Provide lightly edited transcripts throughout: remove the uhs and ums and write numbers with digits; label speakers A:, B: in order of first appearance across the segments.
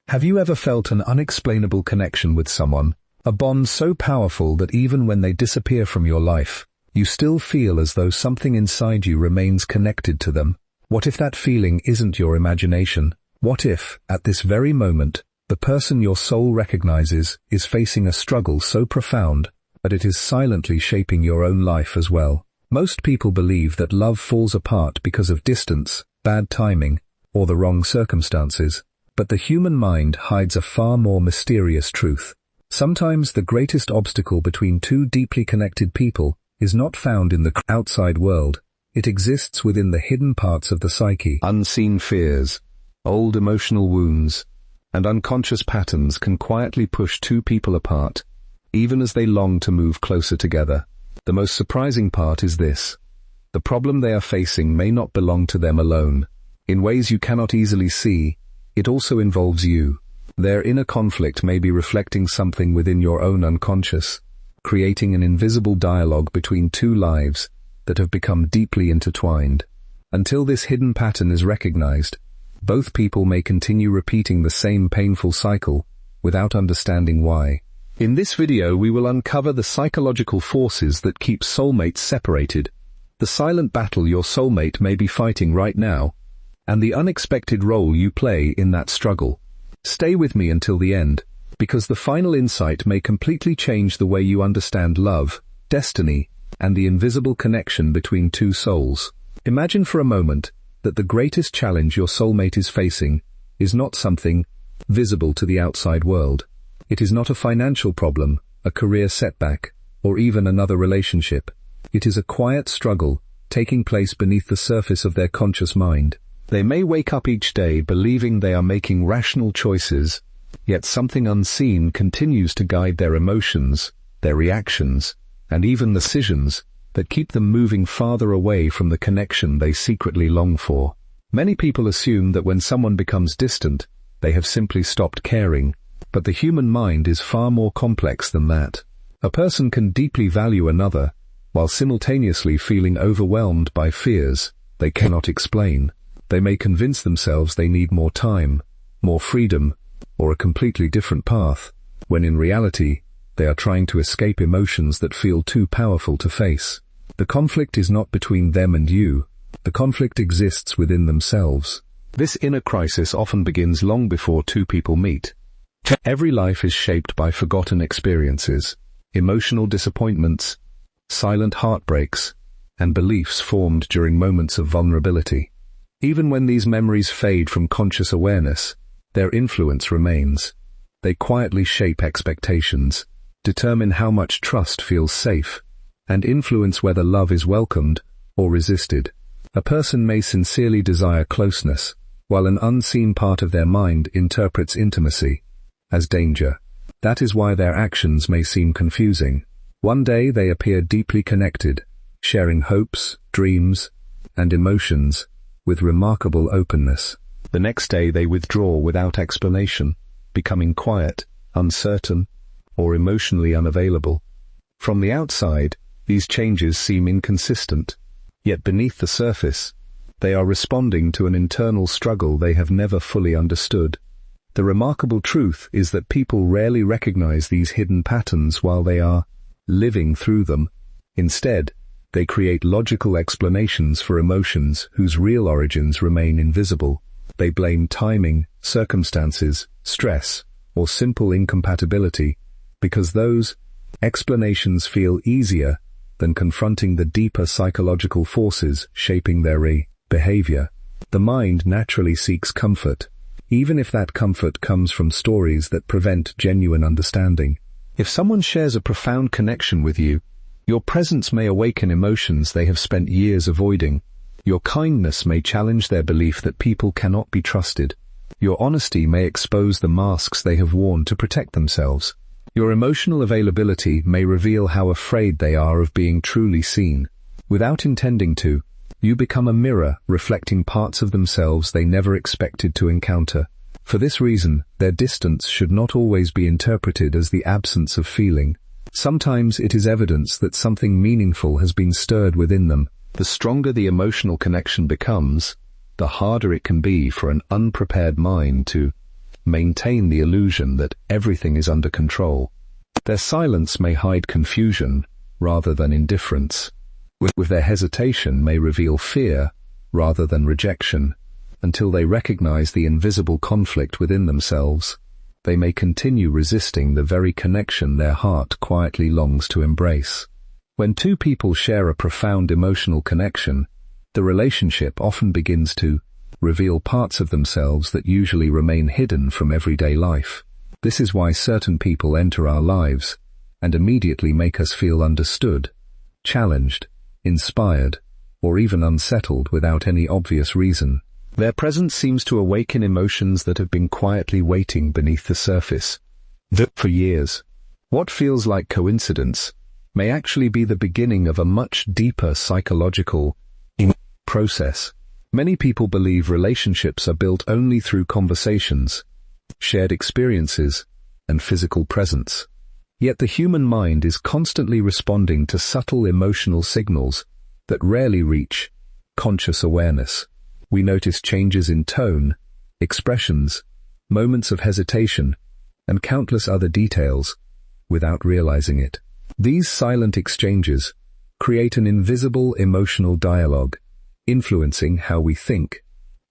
A: Have you ever felt an unexplainable connection with someone, a bond so powerful that even when they disappear from your life, you still feel as though something inside you remains connected to them? What if that feeling isn't your imagination? What if, at this very moment, the person your soul recognizes is facing a struggle so profound that it is silently shaping your own life as well? Most people believe that love falls apart because of distance, bad timing, or the wrong circumstances. But the human mind hides a far more mysterious truth. Sometimes the greatest obstacle between two deeply connected people is not found in the outside world. It exists within the hidden parts of the psyche. Unseen fears, old emotional wounds, and unconscious patterns can quietly push two people apart, even as they long to move closer together. The most surprising part is this: the problem they are facing may not belong to them alone. In ways you cannot easily see, it also involves you. Their inner conflict may be reflecting something within your own unconscious, creating an invisible dialogue between two lives that have become deeply intertwined. Until this hidden pattern is recognized, both people may continue repeating the same painful cycle without understanding why. In this video, we will uncover the psychological forces that keep soulmates separated, the silent battle your soulmate may be fighting right now, and the unexpected role you play in that struggle. Stay with me until the end, because the final insight may completely change the way you understand love, destiny, and the invisible connection between two souls. Imagine for a moment that the greatest challenge your soulmate is facing is not something visible to the outside world. It is not a financial problem, a career setback, or even another relationship. It is a quiet struggle taking place beneath the surface of their conscious mind. They may wake up each day believing they are making rational choices, yet something unseen continues to guide their emotions, their reactions, and even decisions that keep them moving farther away from the connection they secretly long for. Many people assume that when someone becomes distant, they have simply stopped caring, but the human mind is far more complex than that. A person can deeply value another, while simultaneously feeling overwhelmed by fears they cannot explain. They may convince themselves they need more time, more freedom, or a completely different path, when in reality, they are trying to escape emotions that feel too powerful to face. The conflict is not between them and you. The conflict exists within themselves. This inner crisis often begins long before two people meet. Every life is shaped by forgotten experiences, emotional disappointments, silent heartbreaks, and beliefs formed during moments of vulnerability. Even when these memories fade from conscious awareness, their influence remains. They quietly shape expectations, determine how much trust feels safe, and influence whether love is welcomed or resisted. A person may sincerely desire closeness, while an unseen part of their mind interprets intimacy as danger. That is why their actions may seem confusing. One day they appear deeply connected, sharing hopes, dreams, and emotions with remarkable openness. The next day they withdraw without explanation, becoming quiet, uncertain, or emotionally unavailable. From the outside, these changes seem inconsistent, yet beneath the surface, they are responding to an internal struggle they have never fully understood. The remarkable truth is that people rarely recognize these hidden patterns while they are living through them. Instead, they create logical explanations for emotions whose real origins remain invisible. They blame timing, circumstances, stress, or simple incompatibility, because those explanations feel easier than confronting the deeper psychological forces shaping their behavior. The mind naturally seeks comfort, even if that comfort comes from stories that prevent genuine understanding. If someone shares a profound connection with you, your presence may awaken emotions they have spent years avoiding. Your kindness may challenge their belief that people cannot be trusted. Your honesty may expose the masks they have worn to protect themselves. Your emotional availability may reveal how afraid they are of being truly seen. Without intending to, you become a mirror reflecting parts of themselves they never expected to encounter. For this reason, their distance should not always be interpreted as the absence of feeling. Sometimes it is evidence that something meaningful has been stirred within them. The stronger the emotional connection becomes, the harder it can be for an unprepared mind to maintain the illusion that everything is under control. Their silence may hide confusion rather than indifference. With their hesitation may reveal fear rather than rejection. Until they recognize the invisible conflict within themselves, they may continue resisting the very connection their heart quietly longs to embrace. When two people share a profound emotional connection, the relationship often begins to reveal parts of themselves that usually remain hidden from everyday life. This is why certain people enter our lives and immediately make us feel understood, challenged, inspired, or even unsettled without any obvious reason. Their presence seems to awaken emotions that have been quietly waiting beneath the surface for years. What feels like coincidence may actually be the beginning of a much deeper psychological process. Many people believe relationships are built only through conversations, shared experiences, and physical presence. Yet the human mind is constantly responding to subtle emotional signals that rarely reach conscious awareness. We notice changes in tone, expressions, moments of hesitation, and countless other details without realizing it. These silent exchanges create an invisible emotional dialogue, influencing how we think,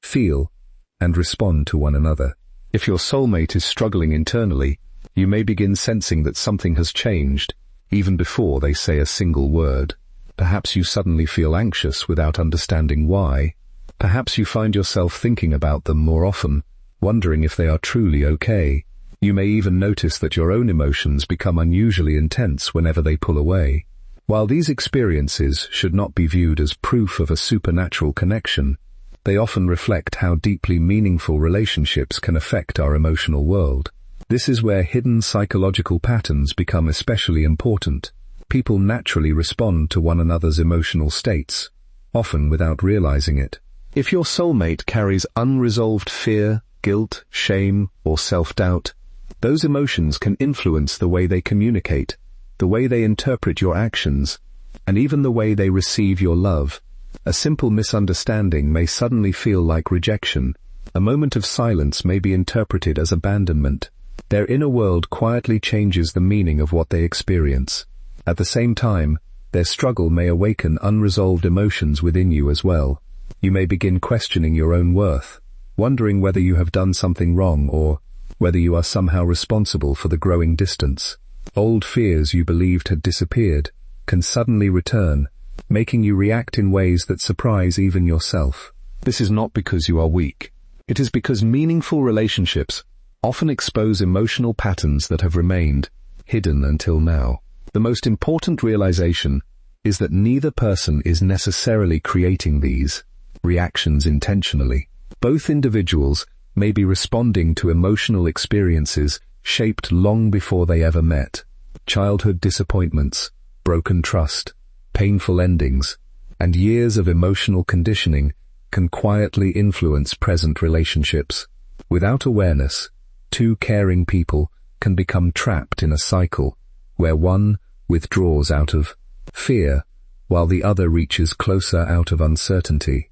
A: feel, and respond to one another. If your soulmate is struggling internally, you may begin sensing that something has changed, even before they say a single word. Perhaps you suddenly feel anxious without understanding why. Perhaps you find yourself thinking about them more often, wondering if they are truly okay. You may even notice that your own emotions become unusually intense whenever they pull away. While these experiences should not be viewed as proof of a supernatural connection, they often reflect how deeply meaningful relationships can affect our emotional world. This is where hidden psychological patterns become especially important. People naturally respond to one another's emotional states, often without realizing it. If your soulmate carries unresolved fear, guilt, shame, or self-doubt, those emotions can influence the way they communicate, the way they interpret your actions, and even the way they receive your love. A simple misunderstanding may suddenly feel like rejection. A moment of silence may be interpreted as abandonment. Their inner world quietly changes the meaning of what they experience. At the same time, their struggle may awaken unresolved emotions within you as well. You may begin questioning your own worth, wondering whether you have done something wrong or whether you are somehow responsible for the growing distance. Old fears you believed had disappeared can suddenly return, making you react in ways that surprise even yourself. This is not because you are weak. It is because meaningful relationships often expose emotional patterns that have remained hidden until now. The most important realization is that neither person is necessarily creating these reactions intentionally. Both individuals may be responding to emotional experiences shaped long before they ever met. Childhood disappointments, broken trust, painful endings, and years of emotional conditioning can quietly influence present relationships. Without awareness, two caring people can become trapped in a cycle where one withdraws out of fear while the other reaches closer out of uncertainty,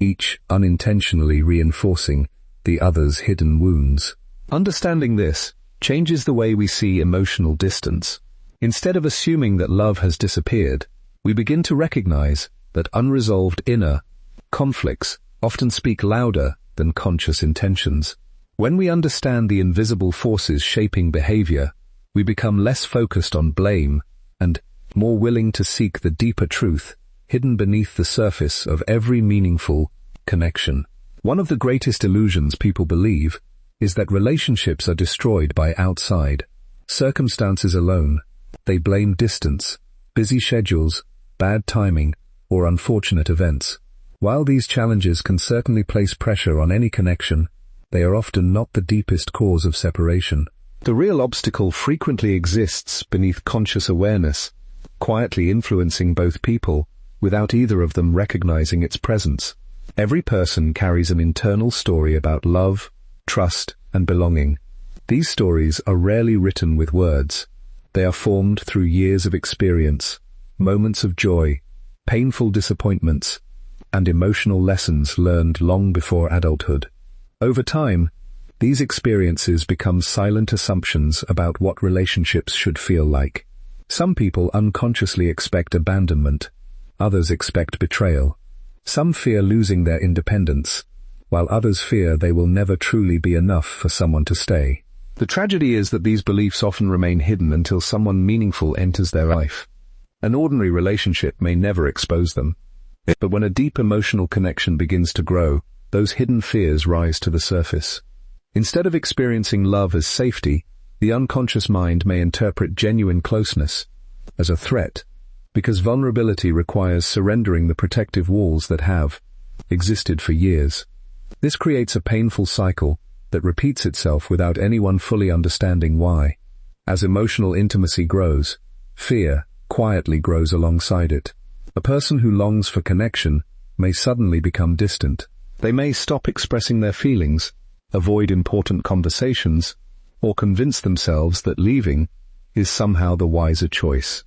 A: each unintentionally reinforcing the other's hidden wounds. Understanding this changes the way we see emotional distance. Instead of assuming that love has disappeared, we begin to recognize that unresolved inner conflicts often speak louder than conscious intentions. When we understand the invisible forces shaping behavior, we become less focused on blame and more willing to seek the deeper truth hidden beneath the surface of every meaningful connection. One of the greatest illusions people believe is that relationships are destroyed by outside circumstances alone. They blame distance, busy schedules, bad timing, or unfortunate events. While these challenges can certainly place pressure on any connection, they are often not the deepest cause of separation. The real obstacle frequently exists beneath conscious awareness, quietly influencing both people without either of them recognizing its presence. Every person carries an internal story about love, trust, and belonging. These stories are rarely written with words. They are formed through years of experience, moments of joy, painful disappointments, and emotional lessons learned long before adulthood. Over time, These experiences become silent assumptions about what relationships should feel like. Some people unconsciously expect abandonment. Others expect betrayal. Some fear losing their independence, while others fear they will never truly be enough for someone to stay. The tragedy is that these beliefs often remain hidden until someone meaningful enters their life. An ordinary relationship may never expose them. But when a deep emotional connection begins to grow, those hidden fears rise to the surface. Instead of experiencing love as safety, the unconscious mind may interpret genuine closeness as a threat, because vulnerability requires surrendering the protective walls that have existed for years. This creates a painful cycle that repeats itself without anyone fully understanding why. As emotional intimacy grows, fear quietly grows alongside it. A person who longs for connection may suddenly become distant. They may stop expressing their feelings, avoid important conversations, or convince themselves that leaving is somehow the wiser choice.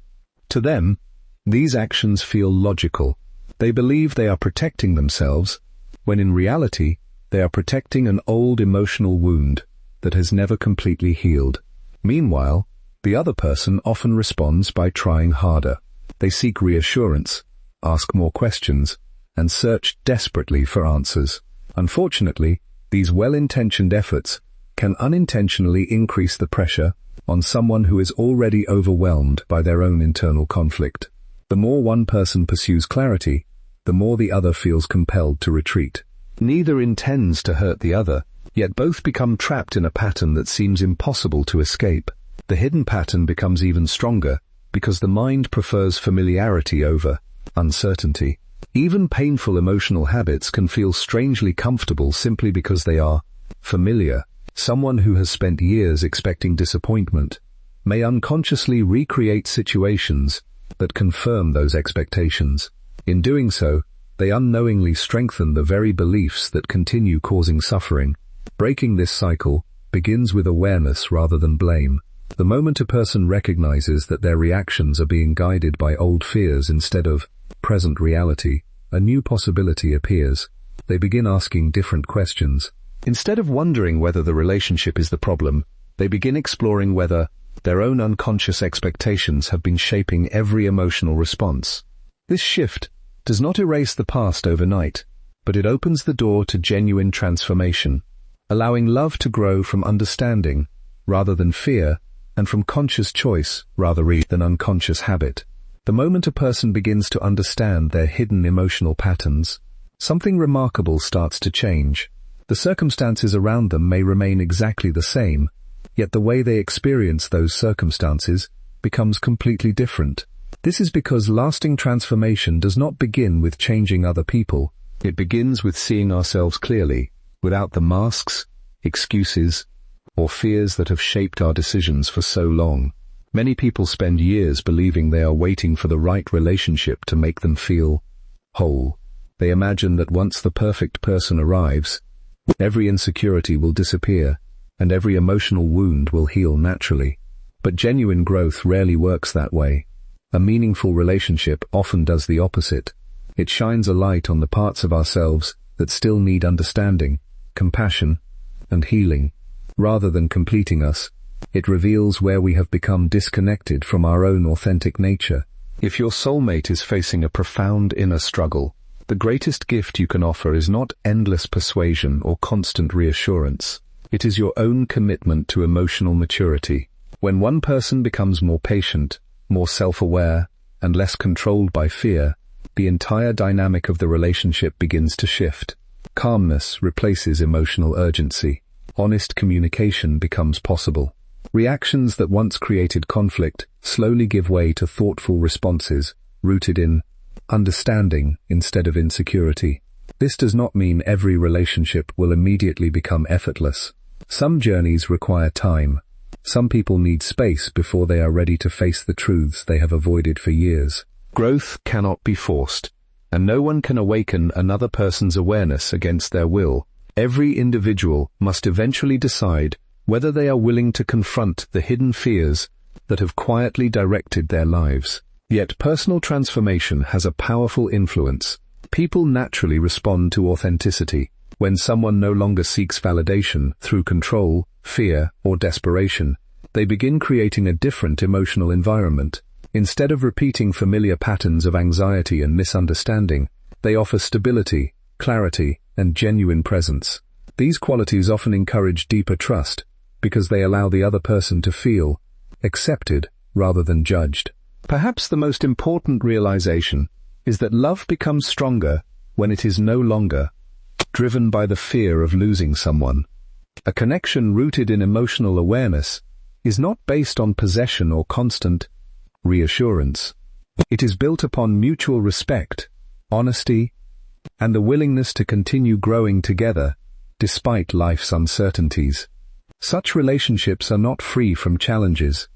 A: To them, these actions feel logical. They believe they are protecting themselves, when in reality, they are protecting an old emotional wound that has never completely healed. Meanwhile, the other person often responds by trying harder. They seek reassurance, ask more questions, and search desperately for answers. Unfortunately, these well-intentioned efforts can unintentionally increase the pressure on someone who is already overwhelmed by their own internal conflict. The more one person pursues clarity, the more the other feels compelled to retreat. Neither intends to hurt the other, yet both become trapped in a pattern that seems impossible to escape. The hidden pattern becomes even stronger because the mind prefers familiarity over uncertainty. Even painful emotional habits can feel strangely comfortable simply because they are familiar. Someone who has spent years expecting disappointment may unconsciously recreate situations that confirm those expectations. In doing so, they unknowingly strengthen the very beliefs that continue causing suffering. Breaking this cycle begins with awareness rather than blame. The moment a person recognizes that their reactions are being guided by old fears instead of present reality, a new possibility appears. They begin asking different questions. Instead of wondering whether the relationship is the problem, they begin exploring whether their own unconscious expectations have been shaping every emotional response. This shift does not erase the past overnight, but it opens the door to genuine transformation, allowing love to grow from understanding rather than fear, and from conscious choice rather than unconscious habit. The moment a person begins to understand their hidden emotional patterns, something remarkable starts to change. The circumstances around them may remain exactly the same, yet the way they experience those circumstances becomes completely different. This is because lasting transformation does not begin with changing other people. It begins with seeing ourselves clearly, without the masks, excuses, or fears that have shaped our decisions for so long. Many people spend years believing they are waiting for the right relationship to make them feel whole. They imagine that once the perfect person arrives, every insecurity will disappear, and every emotional wound will heal naturally. But genuine growth rarely works that way. A meaningful relationship often does the opposite. It shines a light on the parts of ourselves that still need understanding, compassion, and healing. Rather than completing us, it reveals where we have become disconnected from our own authentic nature. If your soulmate is facing a profound inner struggle, the greatest gift you can offer is not endless persuasion or constant reassurance. It is your own commitment to emotional maturity. When one person becomes more patient, more self-aware, and less controlled by fear, the entire dynamic of the relationship begins to shift. Calmness replaces emotional urgency. Honest communication becomes possible. Reactions that once created conflict slowly give way to thoughtful responses, rooted in understanding instead of insecurity. This does not mean every relationship will immediately become effortless. Some journeys require time. Some people need space before they are ready to face the truths they have avoided for years. Growth cannot be forced, and no one can awaken another person's awareness against their will. Every individual must eventually decide whether they are willing to confront the hidden fears that have quietly directed their lives. Yet personal transformation has a powerful influence. People naturally respond to authenticity. When someone no longer seeks validation through control, fear, or desperation, they begin creating a different emotional environment. Instead of repeating familiar patterns of anxiety and misunderstanding, they offer stability, clarity, and genuine presence. These qualities often encourage deeper trust, because they allow the other person to feel accepted rather than judged. Perhaps the most important realization is that love becomes stronger when it is no longer driven by the fear of losing someone. A connection rooted in emotional awareness is not based on possession or constant reassurance. It is built upon mutual respect, honesty, and the willingness to continue growing together despite life's uncertainties. Such relationships are not free from challenges,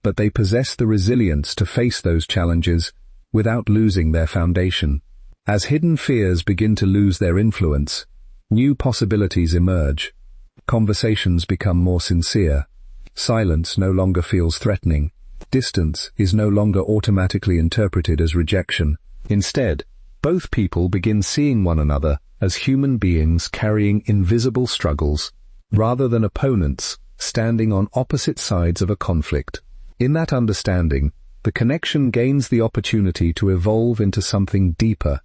A: but they possess the resilience to face those challenges without losing their foundation. As hidden fears begin to lose their influence, new possibilities emerge. Conversations become more sincere. Silence no longer feels threatening. Distance is no longer automatically interpreted as rejection. Instead, both people begin seeing one another as human beings carrying invisible struggles, rather than opponents standing on opposite sides of a conflict. In that understanding, the connection gains the opportunity to evolve into something deeper,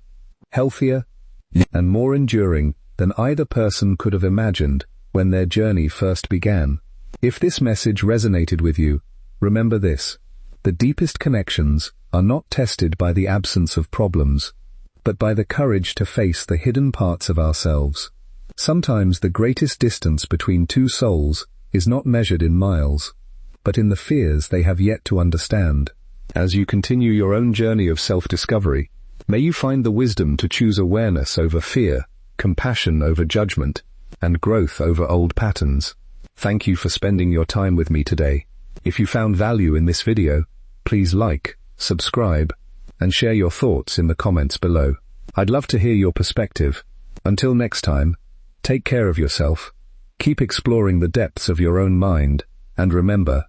A: healthier, and more enduring than either person could have imagined when their journey first began. If this message resonated with you, remember this: the deepest connections are not tested by the absence of problems, but by the courage to face the hidden parts of ourselves. Sometimes the greatest distance between two souls is not measured in miles, but in the fears they have yet to understand. As you continue your own journey of self-discovery, may you find the wisdom to choose awareness over fear, compassion over judgment, and growth over old patterns. Thank you for spending your time with me today. If you found value in this video, please like, subscribe, and share your thoughts in the comments below. I'd love to hear your perspective. Until next time, take care of yourself, keep exploring the depths of your own mind, and remember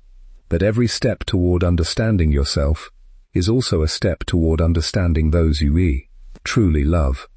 A: that every step toward understanding yourself is also a step toward understanding those you truly love.